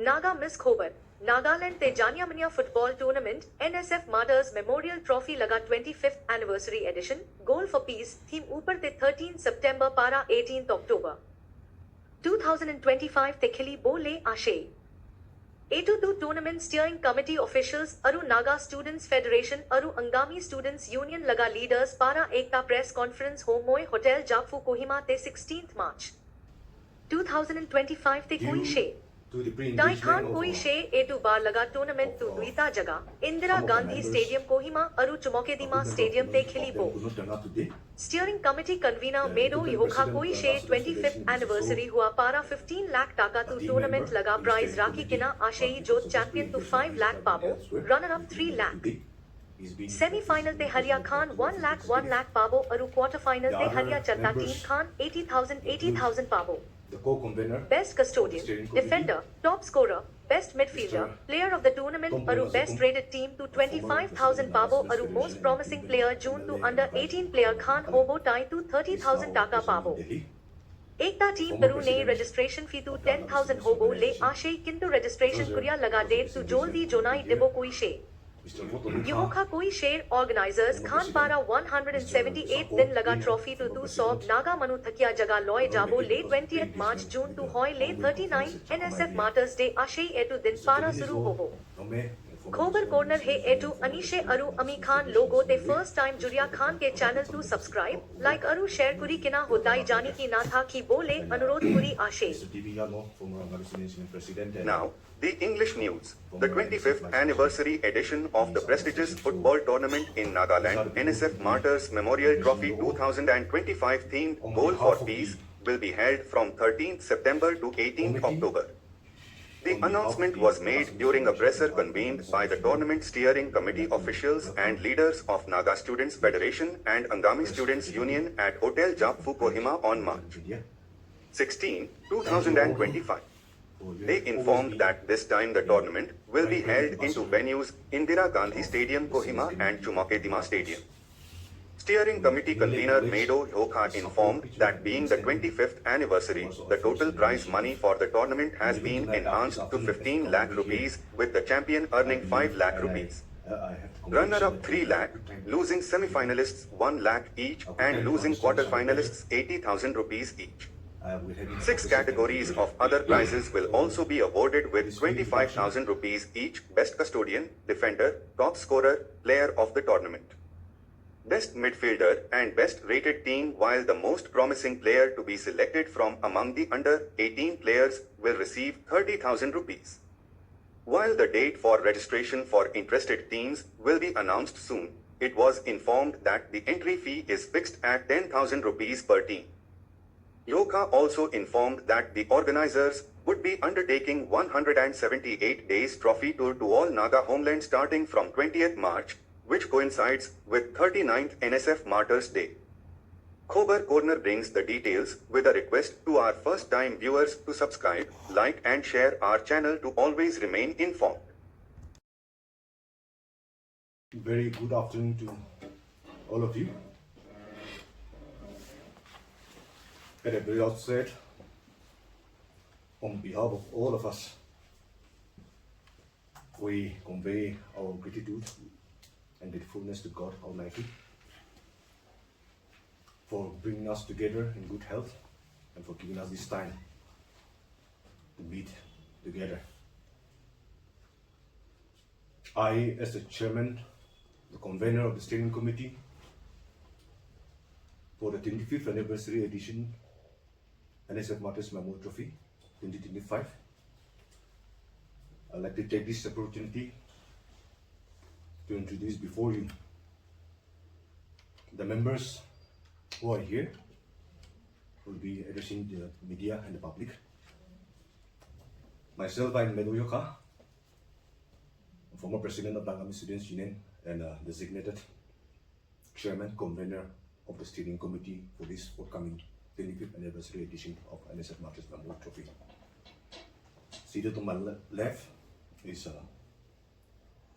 Naga Miss Khobar, Nagaland te Jania Mania Football Tournament, NSF Martyrs Memorial Trophy Laga 25th Anniversary Edition, Goal for Peace, Theme Upar te 13 September para 18th October 2025 te khili bo le ashe. A22 Tournament Steering Committee Officials, Aru Naga Students Federation, Aru Angami Students Union Laga Leaders para Ekta Press Conference Homoy Hotel Japfu Kohima te 16th March 2025 te koi she. Tai Khan koi she A2 bar laga tournament tu Duita Jaga, Indira Gandhi Stadium Kohima, Aru Chumokedima Stadium te khili bo. Steering Committee Convener Medo Yoka koi she 25th Anniversary hua para 15 lakh taka tu tournament laga prize Raki Kina Ashei Jot Champion to 5 lakh pabo, runner up 3 lakh. Semi-final te Haria Khan 1 lakh pabo, Aru quarter-final te Haria Chanta Team Khan 80,000 pabo. The co-convener, Best Custodian, Defender, Top Scorer, Best Midfielder, Player of the Tournament, Aru Best Rated Team to 25,000 Pabo, Aru Most Promising Player June to Under 18 Player Khan Hobo Tai to 30,000 Taka Pabo. Ekta Team Peru ne registration fee to 10,000 Hobo Le Ashe Kintu registration Kuria Laga Date to Joldi Jonai Debo Koi She. Yoka Koi Share Organizers Khan Para 178th Din Laga Trophy to Tu Sob Naga Manu Thakia Jaga Loy Jabo Le 20th March June to Hoy Le 39 NSF Martyrs Day Ashe Etu Din Para Suru Hobo. Khobar Corner He Etu Anishe Aru Ami Khan Logo Te First Time Juria Khan Ke Channel to subscribe, like Aru share Kuri Kina Hotai Jani Ki Na Tha Ki Bole Anurod Kuri Ashe. Now, the English news. The 25th anniversary edition of the prestigious football tournament in Nagaland, NSF Martyrs Memorial Trophy 2025 themed Goal for Peace, will be held from 13th September to 18th October. The announcement was made during a presser convened by the tournament steering committee officials and leaders of Naga Students Federation and Angami Students Union at Hotel Japfu Kohima on March 16, 2025. They informed that this time the tournament will be held into venues Indira Gandhi Stadium Kohima and Chumokedima Stadium. Steering Committee Convener Medo Yoka informed that being the 25th anniversary, the total prize money for the tournament has been enhanced to 15 lakh rupees, with the champion earning 5 lakh rupees. Runner-up 3 lakh, losing semi-finalists 1 lakh each and losing quarter-finalists 80,000 rupees each. 6 categories of other prizes will also be awarded with 25,000 rupees each: Best Custodian, Defender, Top Scorer, Player of the Tournament, Best Midfielder and Best Rated Team, while the most promising player to be selected from among the under 18 players will receive 30,000 rupees. While the date for registration for interested teams will be announced soon, it was informed that the entry fee is fixed at 10,000 rupees per team. Yoka also informed that the organizers would be undertaking 178 days trophy tour to all Naga Homeland starting from 20th March, which coincides with 39th NSF Martyrs Day. Khobar Corner brings the details with a request to our first-time viewers to subscribe, like and share our channel to always remain informed. Very good afternoon to all of you. At the very outset, on behalf of all of us, we convey our gratitude and gratefulness to God Almighty for bringing us together in good health and for giving us this time to meet together. I, as the chairman, the convener of the steering committee for the 25th anniversary edition NSF Martyrs Memorial Trophy 2025, I'd like to take this opportunity to introduce before you the members who are here, who will be addressing the media and the public. Myself, I'm Medo Yoka, former president of Angami Students Union and designated chairman, convener of the steering committee for this forthcoming 25th anniversary edition of NSF Martyrs Memorial Trophy. Seated on my left is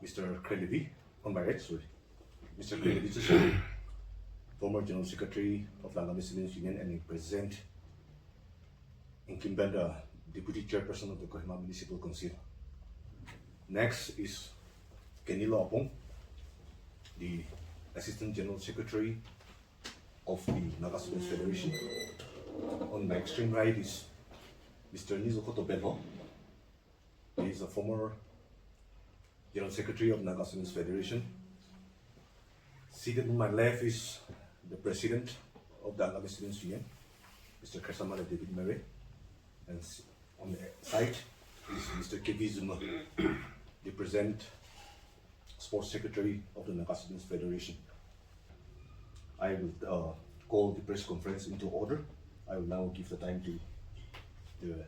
Mr. Krelevi, on my right, sorry. Mr. Krelevi is former General Secretary of Angami Students Union and present in Kimbanda Deputy Chairperson of the Kohima Municipal Council. Next is Kenilo Apong, the Assistant General Secretary of the Naga Students Federation. On my extreme right is Mr. Nizukoto Benho. He is a former General Secretary of Naga Students Federation. Seated on my left is the President of the Naga Students Union, Mr. Kersamala David Murray. And on the side is Mr. KV Zuma, the present Sports Secretary of the Naga Students Federation. I will call the press conference into order. I will now give the time to the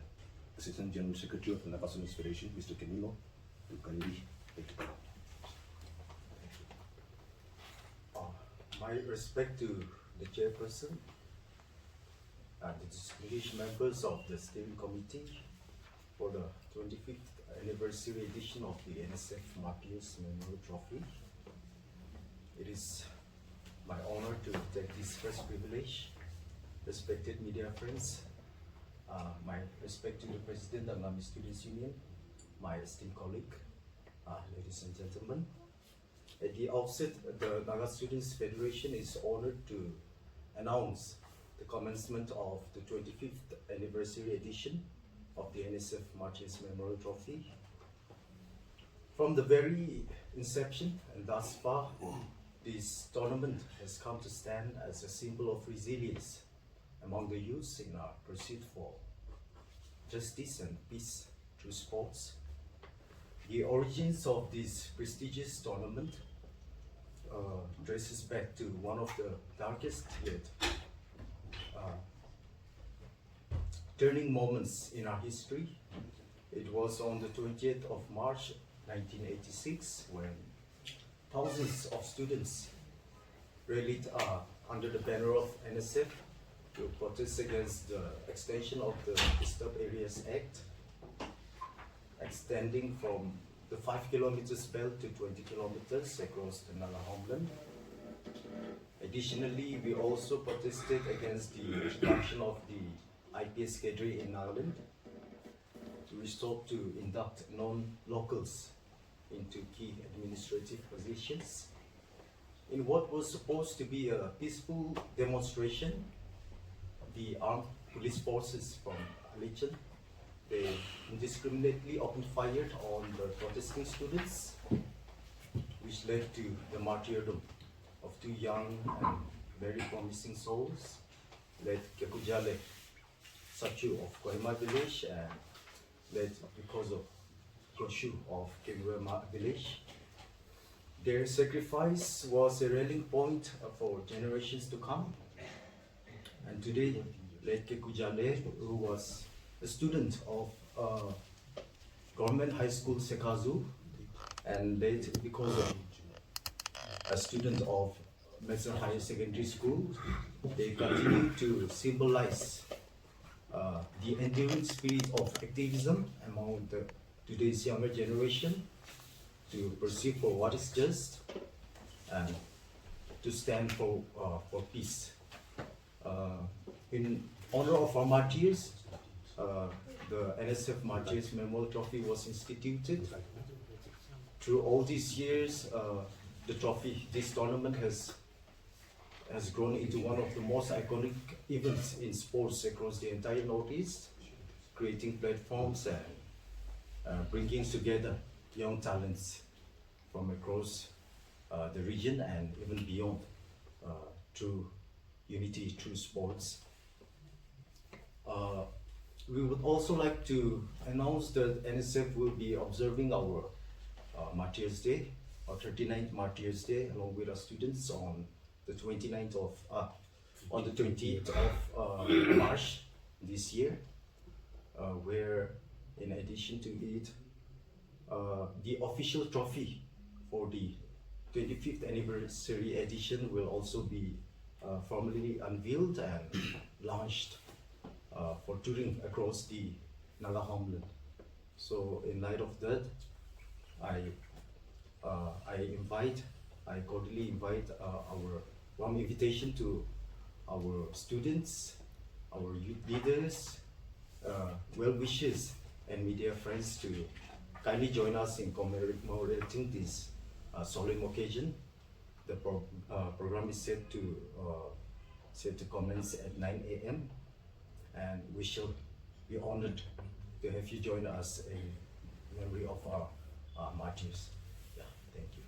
Assistant General Secretary of the Naga Students Federation, Mr. Kenilo, to kindly take the floor. My respect to the chairperson and the distinguished members of the steering committee for the 25th anniversary edition of the NSF Martyrs Memorial Trophy. It is my honor to take this first privilege. Respected media friends, my respect to the President of Naga Students Union, my esteemed colleague, ladies and gentlemen. At the outset, the Naga Students Federation is honored to announce the commencement of the 25th anniversary edition of the NSF Martyrs Memorial Trophy. From the very inception and thus far, this tournament has come to stand as a symbol of resilience among the youths in our pursuit for justice and peace through sports. The origins of this prestigious tournament traces back to one of the darkest yet turning moments in our history. It was on the 20th of March 1986 when thousands of students rallied under the banner of NSF to protest against the extension of the Disturbed Areas Act, extending from the 5 kilometers belt to 20 kilometers across the Naga Homeland. Additionally, we also protested against the introduction of the IPS cadre in Nagaland. We sought to induct non-locals into key administrative positions. In what was supposed to be a peaceful demonstration, the armed police forces from Alichan, they indiscriminately opened fire on the protesting students, which led to the martyrdom of two young and very promising souls, led Kekujale Sachu of Kohima village and led because of Kyoshu of Keguema village. Their sacrifice was a rallying point for generations to come. And today, led Kekujale, who was a student of Government High School Sekazu, and later because of a student of Mesa Higher Secondary School, they continue to symbolize the enduring spirit of activism among today's younger generation to pursue for what is just and to stand for peace. In honor of our martyrs, the NSF Martyrs Memorial Trophy was instituted. Through all these years, this tournament has grown into one of the most iconic events in sports across the entire Northeast, creating platforms and bringing together young talents from across the region and even beyond through unity, through sports. We would also like to announce that NSF will be observing our Martyrs Day, our 39th Martyrs Day, along with our students on the 20th of March this year, where in addition to it, the official trophy for the 25th anniversary edition will also be formally unveiled and launched for touring across the Naga Homeland. So in light of that, I cordially invite our warm invitation to our students, our youth leaders, well wishes and media friends to kindly join us in commemorating this solemn occasion. The program is set to commence at 9 a.m. and we shall be honored to have you join us in memory of our martyrs. Yeah, thank you.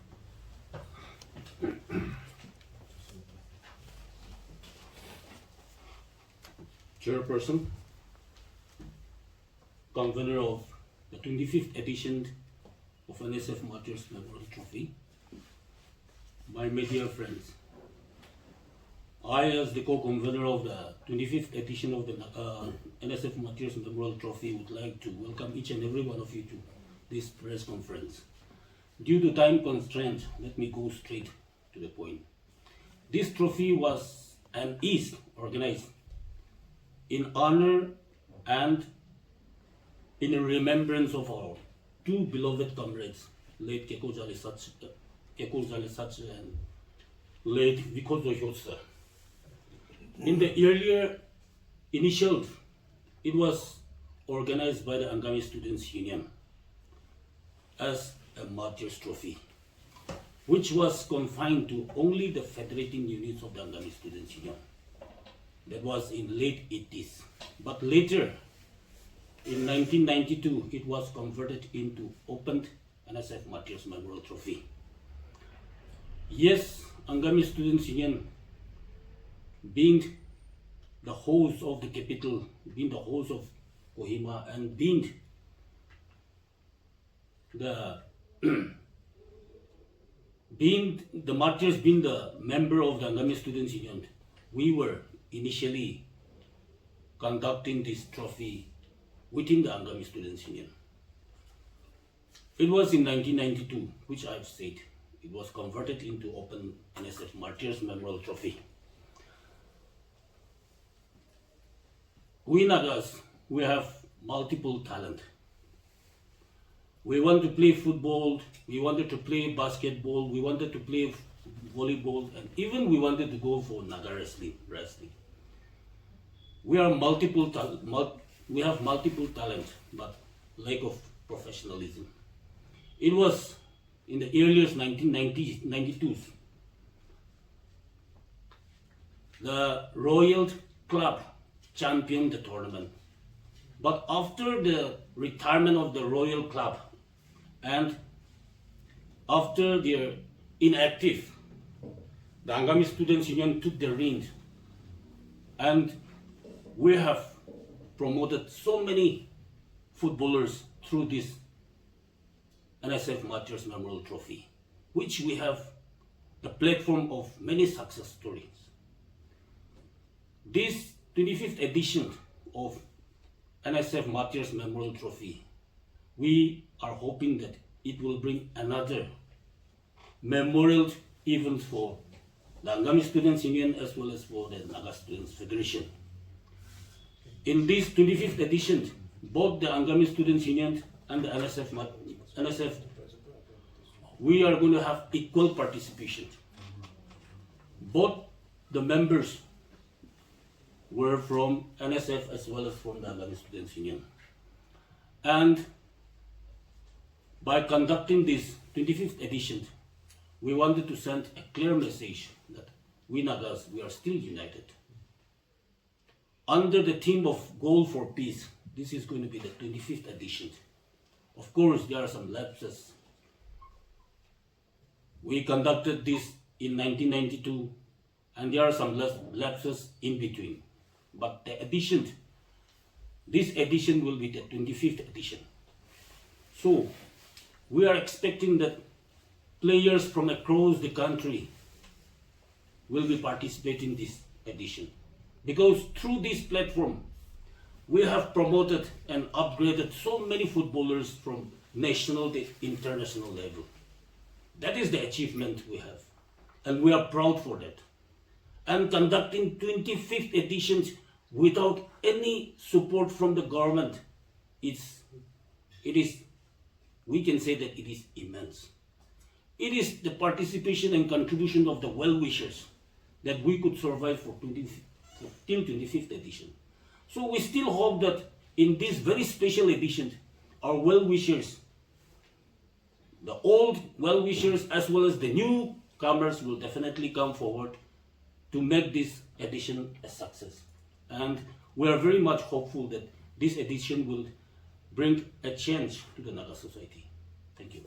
Chairperson, convener of the 25th edition of NSF Martyrs Memorial Trophy, my media friends, I, as the co-convener of the 25th edition of the NSF Martyrs Memorial Trophy, would like to welcome each and every one of you to this press conference. Due to time constraints, let me go straight to the point. This trophy was and is organized in honor and in remembrance of our two beloved comrades, late Keko Zalisach and late Viko Zohyotsa. In the earlier initials, it was organized by the Angami Students' Union as a Martyrs Trophy, which was confined to only the federating units of the Angami Students' Union. That was in late 80s. But later, in 1992, it was converted into opened NSF Martyrs Memorial Trophy. Yes, Angami Students' Union, being the host of the capital, being the host of Kohima, and being the martyrs, being the member of the Angami Students' Union, we were initially conducting this trophy within the Angami Students' Union. It was in 1992, which I've said, it was converted into open NSF Martyrs Memorial Trophy. We Nagas, we have multiple talent. We want to play football, we wanted to play basketball, we wanted to play volleyball, and even we wanted to go for Naga wrestling. We have multiple talent, but lack of professionalism. It was in the earliest 1992s. The Royal Club championed the tournament. But after the retirement of the Royal Club and after their inactive, the Angami Students' Union took the reins, and we have promoted so many footballers through this NSF Martyrs Memorial Trophy, which we have the platform of many success stories. This 25th edition of NSF Martyrs Memorial Trophy, we are hoping that it will bring another memorial event for the Angami Students' Union as well as for the Naga Students Federation. In this 25th edition, both the Angami Students' Union and the NSF, we are going to have equal participation. Both the members were from NSF as well as from the Angami Students' Union. And by conducting this 25th edition, we wanted to send a clear message that we Nagas, we are still united. Under the theme of Goal for Peace, this is going to be the 25th edition. Of course, there are some lapses. We conducted this in 1992, and there are some lapses in between. But the edition, this edition will be the 25th edition. So, we are expecting that players from across the country will be participating in this edition. Because through this platform, we have promoted and upgraded so many footballers from national to international level. That is the achievement we have, and we are proud for that. And conducting 25th editions without any support from the government, we can say that it is immense. It is the participation and contribution of the well-wishers that we could survive for till 25th edition. So we still hope that in this very special edition, our well-wishers, the old well-wishers as well as the newcomers will definitely come forward to make this edition a success. And we are very much hopeful that this edition will bring a change to the Naga society. Thank you.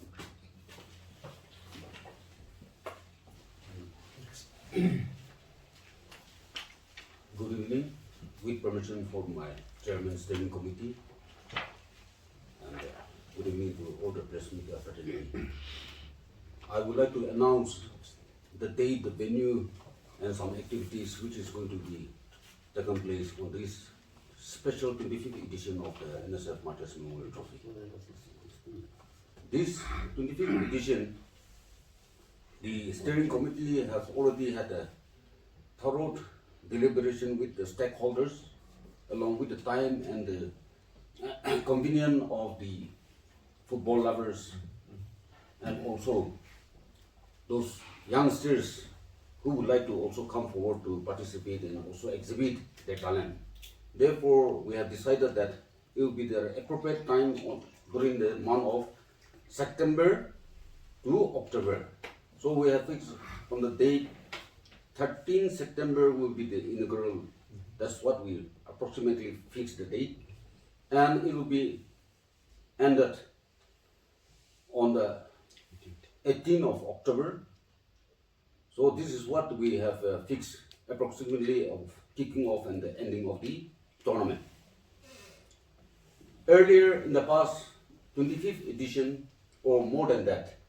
Good evening. With permission from my chairman steering committee, and good evening to all the press media fraternity. I would like to announce the date, the venue, and some activities which is going to be taken place on this special 25th edition of the NSF Martyrs Memorial Trophy. This 25th edition, the steering committee has already had a thorough deliberation with the stakeholders, along with the time and the convenience of the football lovers, and also those youngsters who would like to also come forward to participate and also exhibit their talent. Therefore, we have decided that it will be the appropriate time during the month of September to October. So we have fixed on the date 13 September will be the inaugural. That's what we approximately fixed the date, and it will be ended on the 18th of October. So this is what we have fixed approximately of kicking off and the ending of the tournament. Earlier in the past 25th edition, or more than that,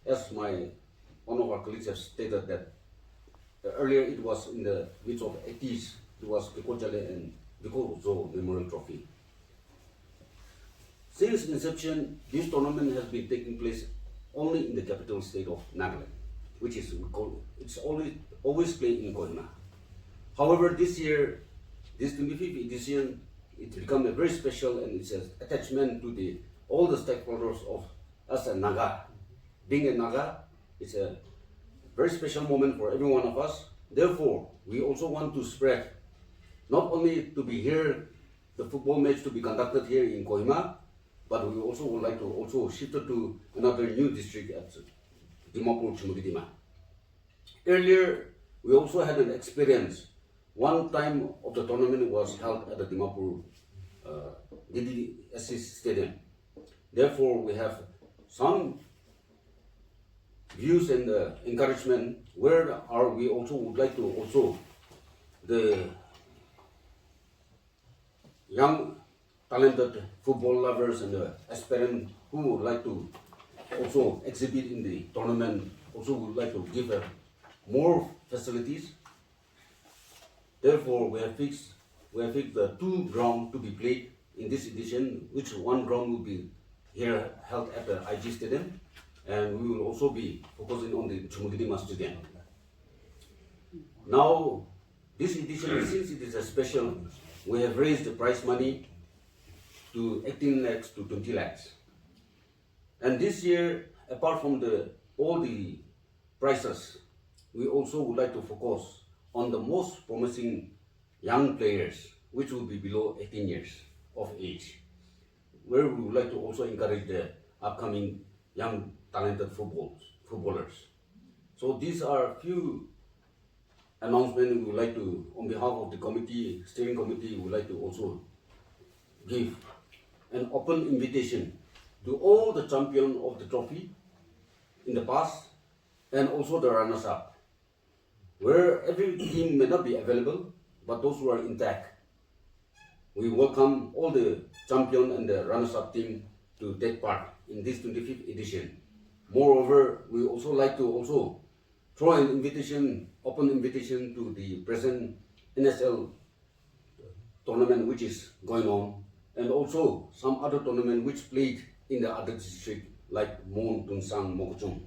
as one of our colleagues has stated that earlier it was in the midst of 80s, it was Kekojale and Vikozo Memorial Trophy. Since inception, this tournament has been taking place only in the capital state of Nagaland, which is it's always played in Kohima. However, this year, this 25th edition, it's become a very special, and it's an attachment to all the stakeholders of us and Naga. Being a Naga, it's a very special moment for every one of us. Therefore, we also want to spread, not only to be here, the football match to be conducted here in Kohima, but we also would like to also shift it to another new district at Dimapur, Chumudidima. Earlier, we also had an experience. One time of the tournament was held at the Dimapur DDSC Stadium. Therefore, we have some views and encouragement where we also would like to also the young talented football lovers and the aspirant who would like to also exhibit in the tournament also would like to give more facilities. Therefore, we have fixed the 2 grounds to be played in this edition, which one ground will be here held at the IG Stadium, and we will also be focusing on the Chumudidima Stadium. Now, this edition, since it is a special, we have raised the prize money to 18 lakhs to 20 lakhs. And this year, apart from all the prizes, we also would like to focus on the most promising young players, which will be below 18 years of age, where we would like to also encourage the upcoming young talented footballers. So these are a few announcements we would like to, on behalf of the steering committee, we would like to also give an open invitation to all the champions of the trophy in the past and also the runners-up, where every team may not be available, but those who are intact. We welcome all the champion and the runners-up team to take part in this 25th edition. Moreover, we also like to also throw an invitation, open invitation to the present NSL tournament which is going on, and also some other tournament which played in the other district like Mon, Tunsang, Mokochung.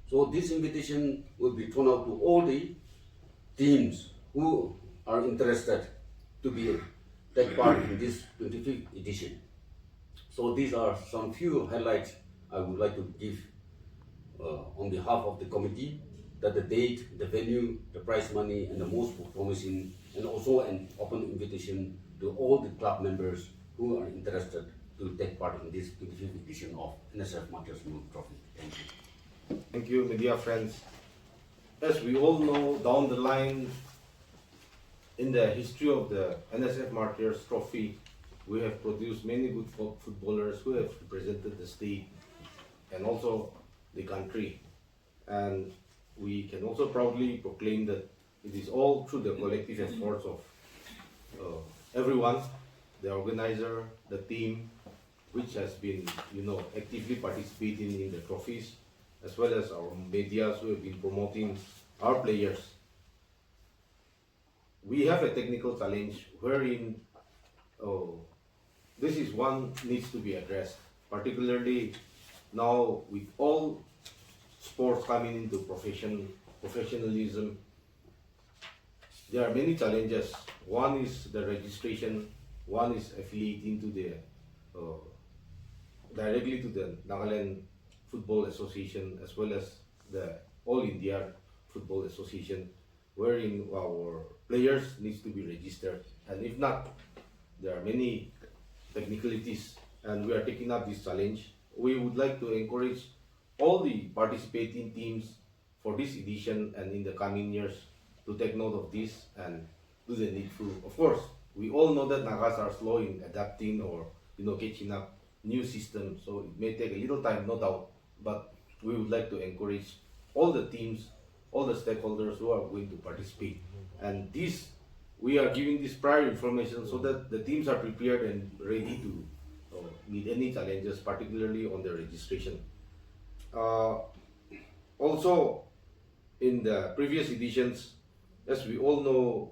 So this invitation will be thrown out to all the teams who are interested to take part in this 25th edition. So these are some few highlights I would like to give on behalf of the committee, that the date, the venue, the prize money, and the most promising, and also an open invitation to all the club members who are interested to take part in this 25th edition of NSF Martyrs Memorial Trophy. Thank you. Thank you, media friends. As we all know, down the line in the history of the NSF Martyrs Trophy, we have produced many good footballers who have represented the state and also the country. And we can also proudly proclaim that it is all through the collective efforts of everyone, the organizer, the team, which has been, actively participating in the trophies, as well as our media who have been promoting our players. We have a technical challenge wherein this is one needs to be addressed, particularly now with all sports coming into professionalism. There are many challenges. One is the registration, one is affiliating to the directly to the Nagaland Football Association as well as the All India Football Association, wherein our players needs to be registered, and if not, there are many technicalities, and we are taking up this challenge. We would like to encourage all the participating teams for this edition and in the coming years to take note of this and do the needful. Of course, we all know that Nagas are slow in adapting or catching up new systems, so it may take a little time, no doubt, but we would like to encourage all the teams, all the stakeholders who are going to participate, and this we are giving this prior information so that the teams are prepared and ready to meet any challenges, particularly on the registration. Also, in the previous editions, as we all know,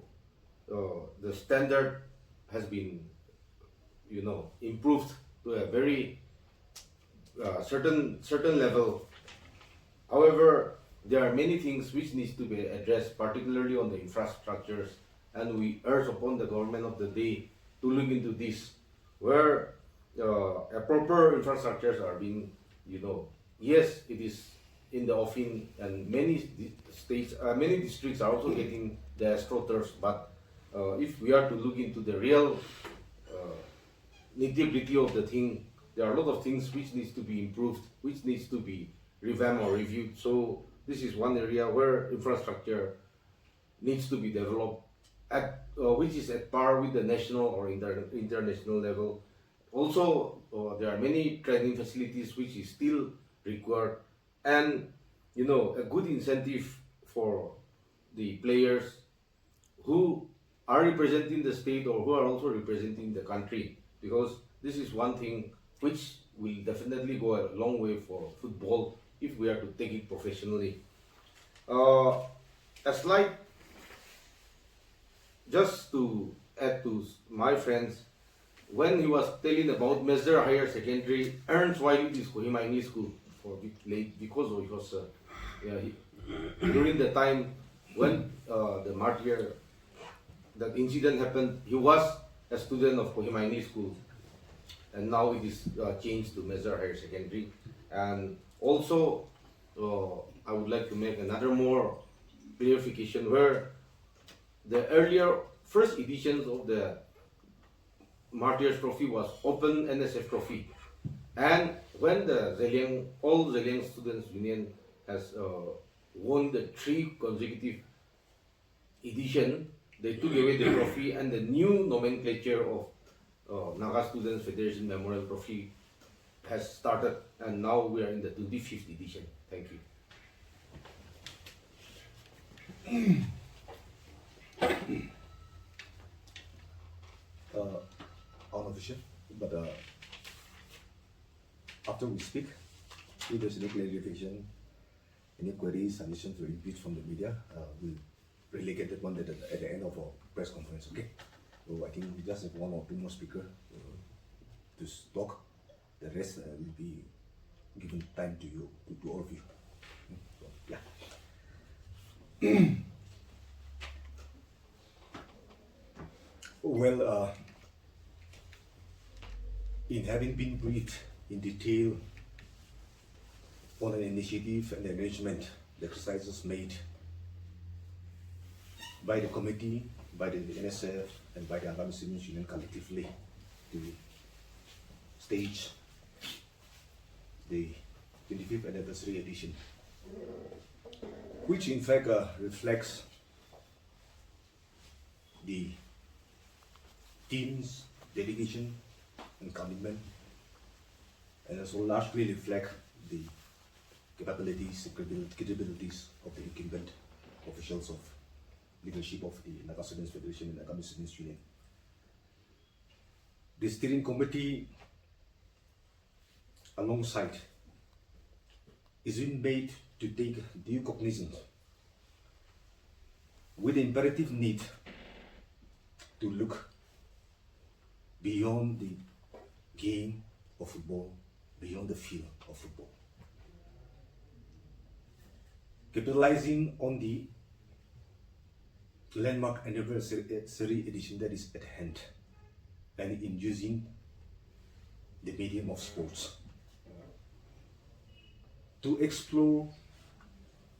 the standard has been, improved to a very certain level. However, there are many things which needs to be addressed, particularly on the infrastructures, and we urge upon the government of the day to look into this, where a proper infrastructures are being, yes, it is in the offing, and many states, many districts are also getting the astroturfs, but if we are to look into the real nitty-gritty of the thing, there are a lot of things which needs to be improved, which needs to be revamped or reviewed. So this is one area where infrastructure needs to be developed at which is at par with the national or international level. Also, there are many training facilities which is still required, and a good incentive for the players who are representing the state or who are also representing the country, because this is one thing which will definitely go a long way for football if we are to take it professionally. A slight, just to add to my friends, when he was telling about Mesder Higher Secondary, Ernst Wiley is Kohima English School for late because it was during the time when the martyr, that incident happened, he was a student of Kohima English School, and now it is changed to Mesder Higher Secondary. And also, I would like to make another more clarification, where the earlier first editions of the Martyrs Trophy was Open NSF Trophy, and when the all Zeliang Students Union has won the 3 consecutive edition, they took away the trophy, and the new nomenclature of Naga Students Federation Memorial Trophy has started, and now we are in the 25th edition. Thank you. Unofficial, but after we speak, if there's any clarification, any queries, suggestions, or inputs from the media, we'll relegate that one at the end of our press conference, okay? So I think we just have 1 or 2 more speakers to talk. The rest will be given time to you, to all of you. So, yeah. Well, in having been briefed in detail on an initiative and arrangement, the exercises made by the committee, by the NSF, and by the Naga Students Union collectively to stage the 25th anniversary edition, which in fact reflects the team's dedication and commitment, and also largely reflect the capabilities, capabilities of the incumbent officials of leadership of the Naga Students Federation and Naga Students Union. The steering committee, alongside, is being made to take due cognizance with the imperative need to look beyond the game of football, beyond the field of football. Capitalizing on the landmark anniversary edition that is at hand, and in using the medium of sports to explore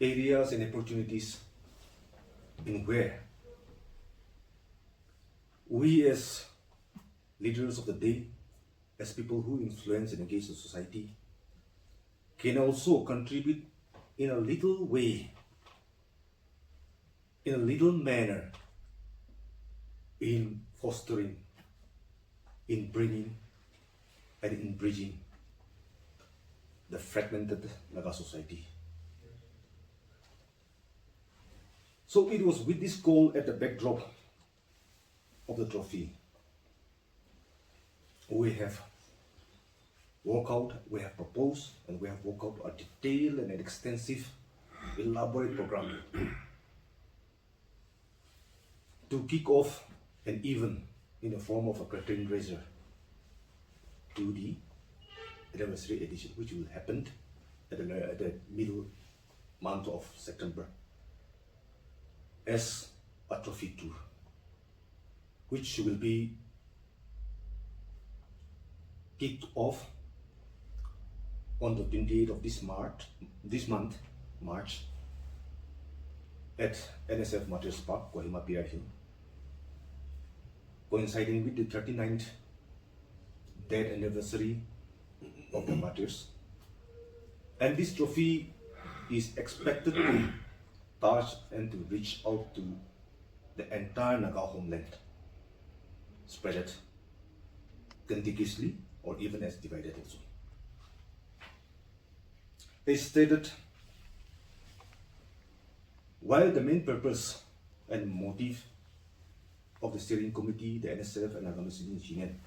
areas and opportunities in where we as leaders of the day, as people who influence and engage the society, can also contribute in a little way, in a little manner, in fostering, in bringing, and in bridging the fragmented Naga society. So it was with this goal at the backdrop of the trophy, we have worked out, we have proposed, and we have worked out a detailed and an extensive, elaborate program to kick off an event in the form of a curtain raiser to the anniversary edition, which will happen at the middle month of September as a trophy tour, which will be kicked off on the 28th of this month, March, at NSF Martyrs Park, Kohima PR Hill, coinciding with the 39th death anniversary of the martyrs. And this trophy is expected to touch and to reach out to the entire Naga Homeland, spread it contiguously or even as divided also. They stated, while the main purpose and motive of the steering committee, the NSF and Naga Students Union,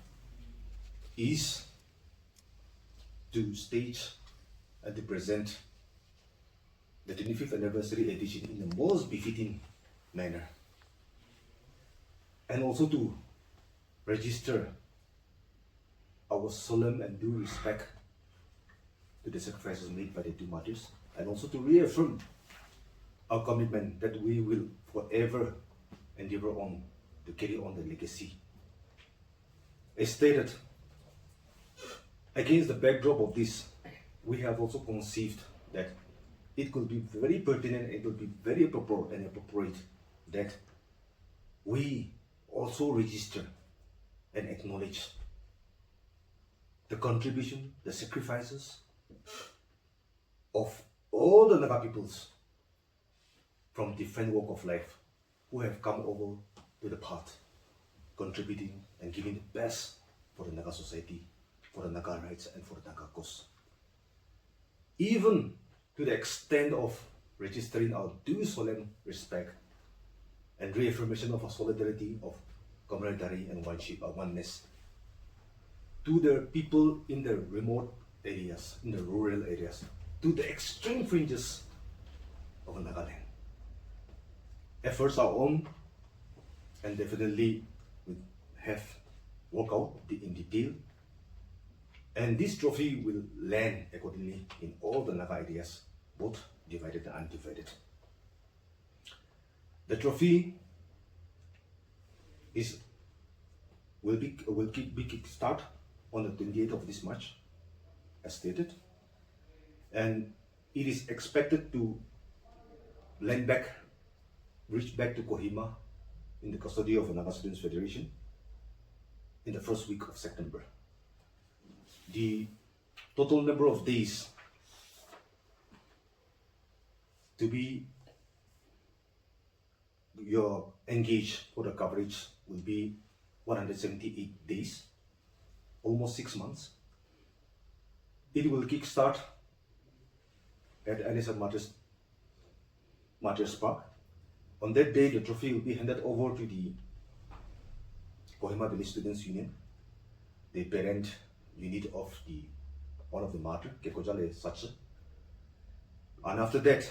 is to stage and to present the 25th anniversary edition in the most befitting manner, and also to register our solemn and due respect to the sacrifices made by the two martyrs, and also to reaffirm our commitment that we will forever endeavor on to carry on the legacy. As stated, against the backdrop of this, we have also conceived that it could be very pertinent, it would be very appropriate that we also register and acknowledge the contribution, the sacrifices of all the Naga peoples from different walk of life who have come over to the path, contributing and giving the best for the Naga society, for the Naga rights, and for the Naga cause. Even to the extent of registering our due solemn respect and reaffirmation of our solidarity, of camaraderie and oneness to the people in the remote areas, in the rural areas, to the extreme fringes of Nagaland. Efforts are on, and definitely we have worked out in detail, and this trophy will land accordingly in all the Naga areas, both divided and undivided. The trophy will be kick-start on the 28th of this March, as stated, and it is expected to reach back to Kohima in the custody of the Naga Students Federation in the first week of September. the total number of days to be engaged for the coverage will be 178 days, almost 6 months. It will kickstart at NSF Martyrs Park. On that day, the trophy will be handed over to the Kohima Village Students Union, the parent unit of one of the martyrs, Kekojale Sacha. And after that,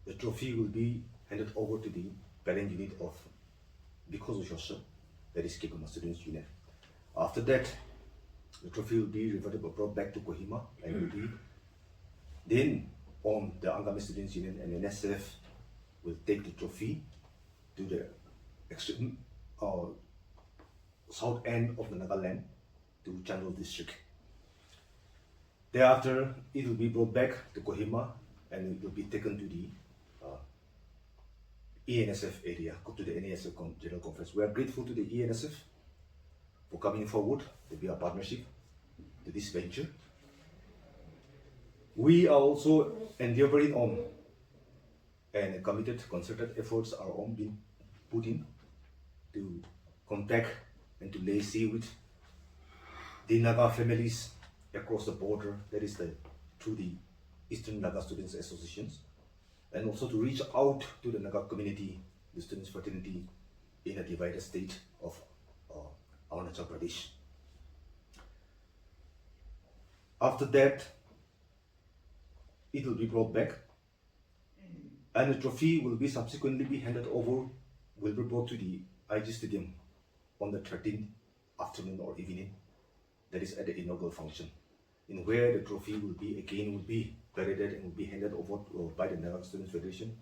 the trophy will be handed over to the parent unit of Bikozo Shosha, that is Kekoma Students Union. After that, the trophy will be brought back to Kohima and will be then on the Angami Students Union, and NSF will take the trophy to the extreme south end of the Nagaland to Chandol district. Thereafter, it will be brought back to Kohima and it will be taken to the ENSF area, to the NSF General Conference. We are grateful to the ENSF for coming forward to be a partnership to this venture. We are also endeavoring on, and committed, concerted efforts are on being put in to contact and to liaise with the Naga families across the border, that is through the Eastern Naga Students Associations, and also to reach out to the Naga community, the students fraternity in a divided state of Arunachal Pradesh. After that, it will be brought back, and the trophy will be subsequently be handed over, will be brought to the IG Stadium on the 13th afternoon or evening, that is at the inaugural function, in where the trophy will be paraded and will be handed over by the Naga Students Federation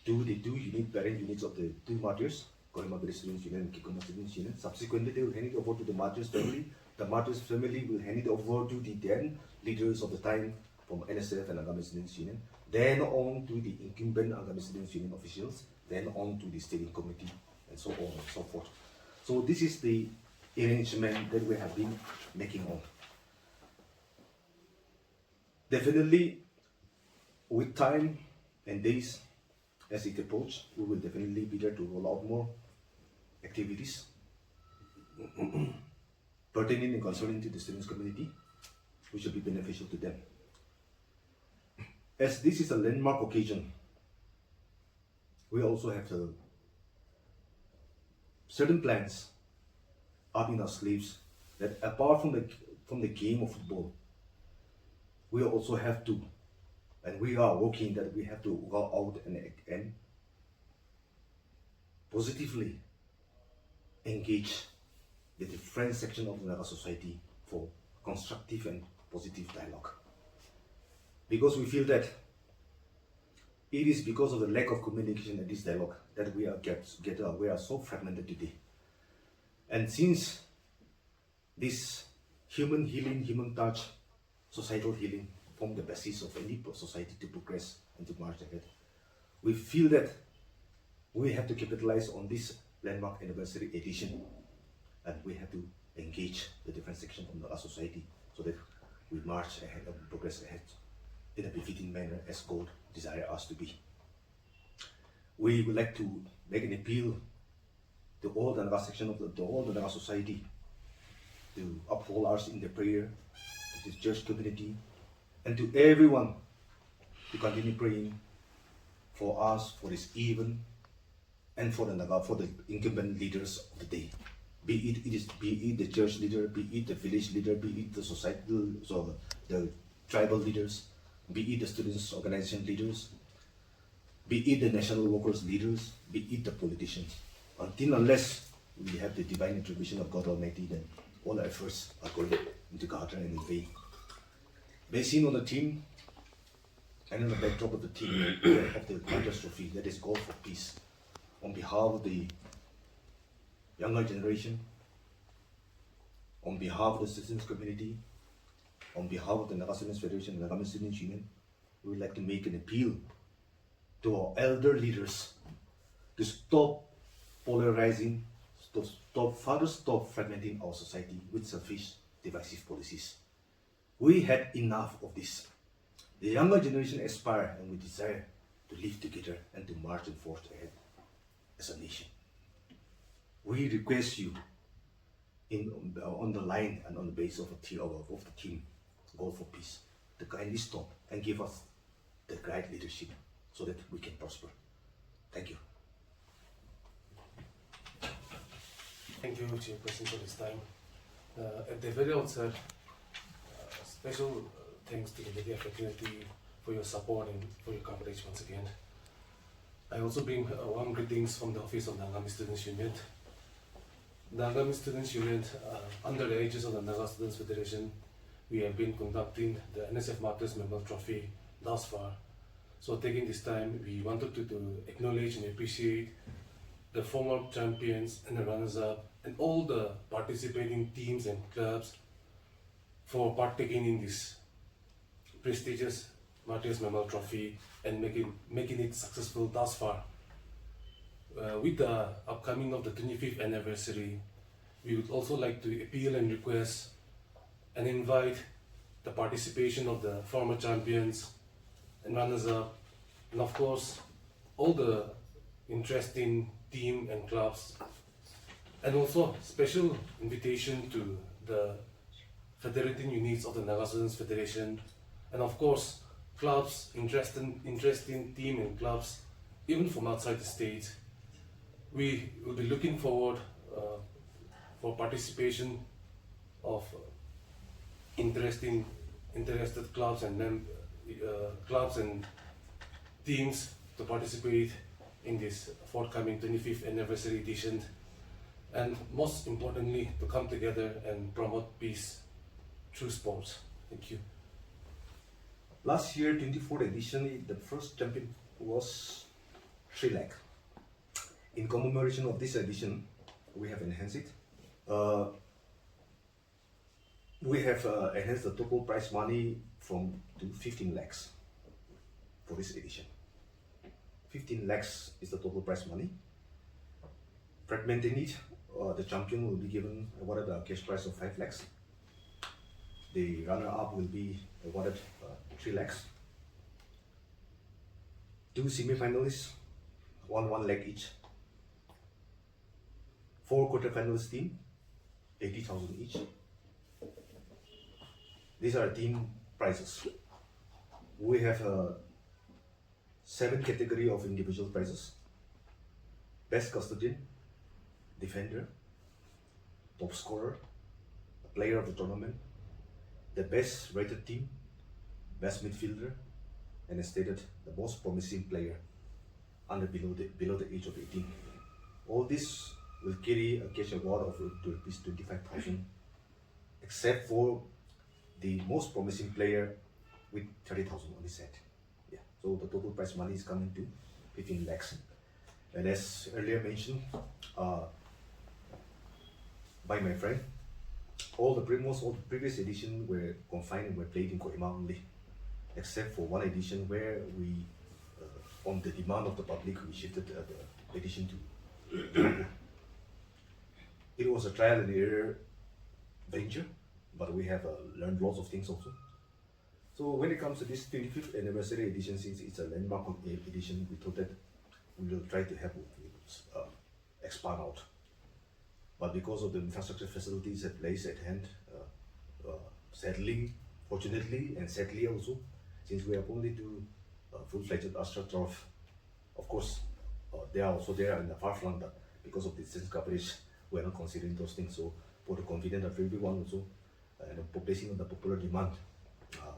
to the two parent units of the two martyrs, Kohima Village Students Union and Kikoma Students Union. Subsequently, they will hand it over to the martyrs family. The martyrs family will hand it over to the then leaders of the time from NSF and Angami Students Union, then on to the incumbent Angami Students Union officials, then on to the steering committee, and so on and so forth. So this is the arrangement that we have been making on. Definitely, with time and days as it approaches, we will definitely be there to roll out more activities pertaining and concerning to the students community, which will be beneficial to them. As this is a landmark occasion, we also have certain plans up in our sleeves that apart from the game of football, we also have to, and we are working that we have to go out and positively engage the different section of the Naga society for constructive and positive dialogue. Because we feel that it is because of the lack of communication and this dialogue that we are so fragmented today. And since this human healing, human touch, societal healing form the basis of any society to progress and to march ahead, we feel that we have to capitalize on this landmark anniversary edition, and we have to engage the different sections of our society so that we march ahead and progress ahead in a befitting manner as God desires us to be. We would like to make an appeal to all the Naga section of all the Naga society to uphold us in the prayer, to the church community, and to everyone to continue praying for us, for this event, and for the Naga, for the incumbent leaders of the day. Be it the church leader, be it the village leader, be it the societal, so the tribal leaders, be it the students' organization leaders, be it the national workers leaders, be it the politicians. Unless we have the divine intervention of God Almighty, then all our efforts are going into gutter and in vain. Based on the theme and on the backdrop of the theme of the Martyrs Trophy, that is God for Peace, on behalf of the younger generation, on behalf of the citizens community, on behalf of the Naga Students Federation and Naga Students Union, we would like to make an appeal to our elder leaders to stop polarizing, to stop fragmenting our society with selfish, divisive policies. We had enough of this. The younger generation aspire and we desire to live together and to march and forge ahead as a nation. We request you on the line and on the base of the team, Goal for Peace, to kindly stop and give us the right leadership so that we can prosper. Thank you. Thank you, Chairperson, for this time. At the very outset, special thanks to the media fraternity for your support and for your coverage once again. I also bring warm greetings from the office of Naga Students Union. Naga Students Union, under the aegis of the Naga Students Federation, we have been conducting the NSF Martyrs Memorial Trophy thus far. So taking this time, we wanted to acknowledge and appreciate the former champions and the runners-up and all the participating teams and clubs for partaking in this prestigious Martyrs Memorial Trophy and making it successful thus far. With the upcoming of the 25th anniversary, we would also like to appeal and request and invite the participation of the former champions and runners-up, and of course all the interesting team and clubs, and also special invitation to the federating units of the Naga Students Federation, and of course clubs, interesting team and clubs even from outside the state. We will be looking forward for participation of interested clubs and clubs and teams to participate in this forthcoming 25th anniversary edition, and most importantly to come together and promote peace through sports. Thank you. Last year, 24th edition, the first champion was 3 lakh. In commemoration of this edition, we have enhanced it. We have enhanced the total prize money to 15 lakhs for this edition. 15 lakhs is the total prize money. Fragmenting it, the champion will be given awarded a cash prize of 5 lakhs. The runner-up will be awarded 3 lakhs. 2 semi-finalists, 1 lakh each. 4 quarter-finalist team, 80,000 each. These are team prizes. We have 7 category of individual prizes: best custodian, defender, top scorer, player of the tournament, the best rated team, best midfielder, and as stated, the most promising player below the age of 18. All this will carry a cash award of rupees 25,000, except for the most promising player with 30,000 on his head. Yeah. So the total prize money is coming to 15 lakhs. And as earlier mentioned by my friend, all the previous editions were confined and were played in Kohima only, except for one edition where we, on the demand of the public, we shifted the edition to Singapore. It was a trial and error venture, but we have learned lots of things also. So when it comes to this 25th anniversary edition, since it's a landmark edition, we thought that we will try to help expand out. But because of the infrastructure facilities at place at hand, sadly, fortunately, and sadly also, since we have only 2 full-fledged AstroTurf, of course, they are also there in the far flung, but because of distance coverage, we are not considering those things. So for the convenience of everyone also, and based on the popular demand,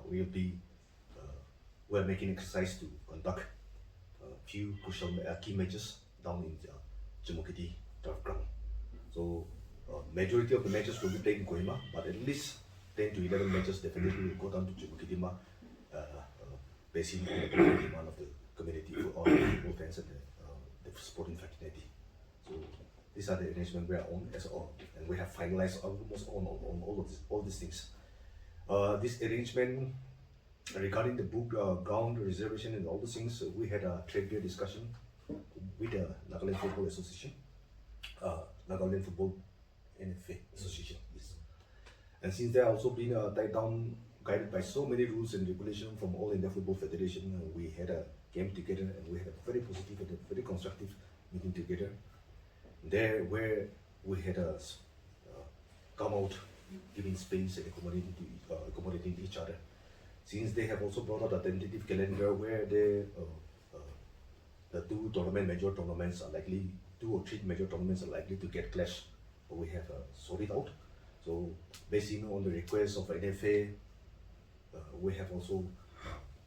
we are making exercise to conduct a few crucial key matches down in Jemukiti turf ground. So majority of the matches will be played in Kohima, but at least 10 to 11 matches definitely will go down to Jemukiti, based on the popular demand of the community, for all the football fans and the sporting fraternity. So these are the arrangements we are on as all, and we have finalized almost on all these things. This arrangement regarding the book, ground reservation and all these things, we had a trade beer discussion with the Nagaland Football Association, Nagaland Football NFA Association, yes. And since there also been tied down guided by so many rules and regulations from all India Football Federation, we had a game together and we had a very positive and a very constructive meeting together. There where we had a come out, giving space and accommodating each other. Since they have also brought out a tentative calendar where the two major tournaments are likely, 2 or 3 major tournaments are likely to get clashed, but we have sorted out. So basing on the request of NFA, we have also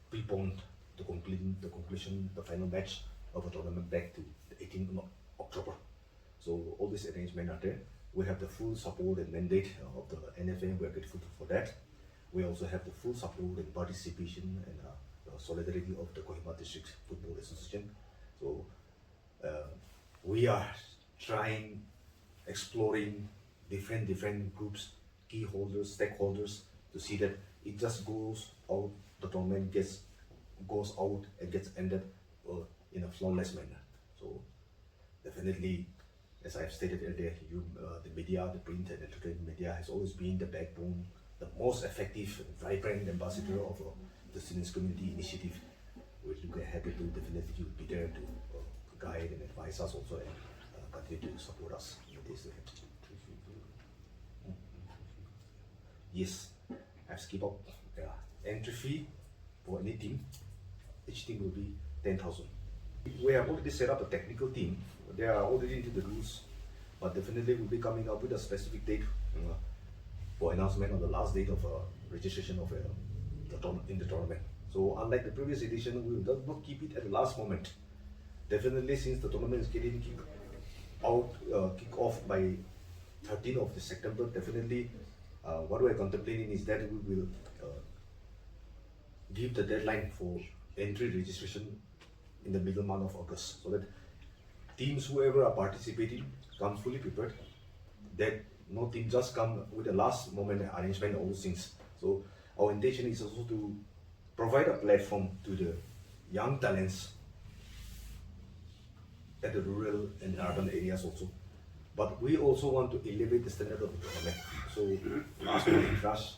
preponed the conclusion, the final match of a tournament back to the 18th of October. So all these arrangements are there. We have the full support and mandate of the NFA. We are grateful for that. We also have the full support and participation and the solidarity of the Kohima District Football Association. So we are exploring different groups, key holders, stakeholders, to see that it just goes out, the tournament goes out and gets ended in a flawless manner. So definitely, as I've stated earlier, the media, the print and entertainment media has always been the backbone, the most effective and vibrant ambassador of the students' community initiative. We look happy to definitely be there to guide and advise us also and continue to support us in this. Yes, I've skipped out. Entry fee for any team, each team will be 10,000. We have already set up a technical team. They are already into the rules, but definitely we'll be coming up with a specific date for announcement on the last date of registration of in the tournament. So unlike the previous edition, we will not keep it at the last moment. Definitely, since the tournament is getting kick off by 13th of September, definitely what we are contemplating is that we will give the deadline for entry registration in the middle month of August, so that teams, whoever are participating, come fully prepared, that no team just come with a last moment arrangement, all those things. So our intention is also to provide a platform to the young talents at the rural and urban areas also. But we also want to elevate the standard of the tournament. So last minute rush,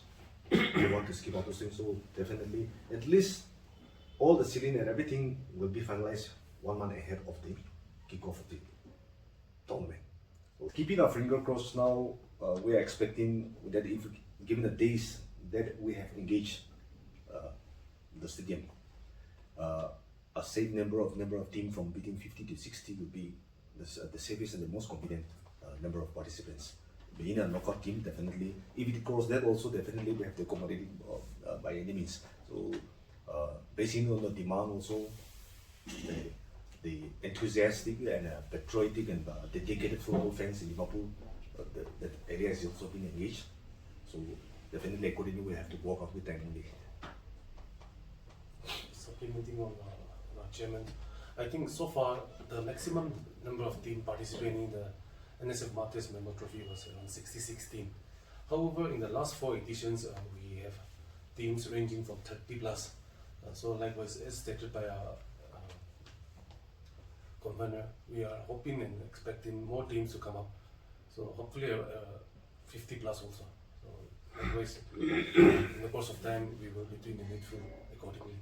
we want to skip out those things. So definitely, at least all the ceiling and everything will be finalized 1 month ahead of the kickoff of the tournament. So keeping our finger crossed now, we are expecting that if given the days that we have engaged the stadium, a safe number of teams from between 50 to 60 will be the safest and the most confident number of participants. Being a knockout team, definitely, if it crosses that also, definitely we have to accommodate it by any means. So basing on the demand also, the enthusiastic and patriotic and dedicated football fans in Liverpool, that area is also being engaged. So definitely accordingly we have to work out with time only. Supplementing on Chairman, I think so far the maximum number of teams participating in the NSF Martyrs Member Trophy was around 66 teams. However, in the last 4 editions, we have teams ranging from 30 plus. So likewise, as stated by our convener, we are hoping and expecting more teams to come up. So hopefully 50 plus also. So likewise, in the course of time, we will be doing the needful accordingly.